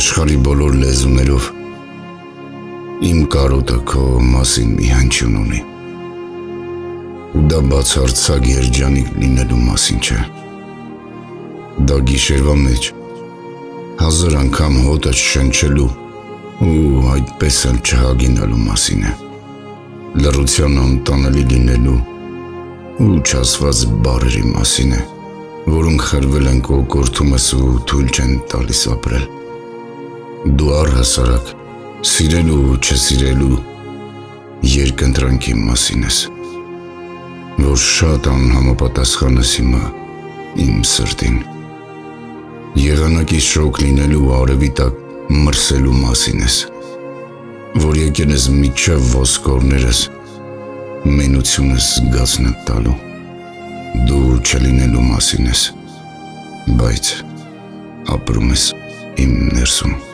Աշխարհի բոլոր լեզուներով իմ կարոտը քո մասին մի հնչյուն ունի։ Ու դա բացարձակ երջանիկ լինելու մասին չէ։ Դա գիշերվա մեջ 1000 անգամ հոտը շնչելու ու այդպես էլ չհագինալու մասին է։ Լռության անտանելի լինելու ու չասված բառերի մասին է, որոնք խրվել են կոկորդումս ու թույլ չեն տալիս ապրել։ Դու առհասարակ սիրելու ու չսիրելու երկընտրանքի մասին ես, որ շատ անհամապատասխան ես հիմա իմ սրտին։ Եղանակի շոկ լինելու ու արևի տակ մրսելու մասին ես, որ եկել ես միջև ոսկորներս մենությունս զգացնդ տալու։ Դու չլինելու մասին ես, բայց ապրում ես իմ ներսում։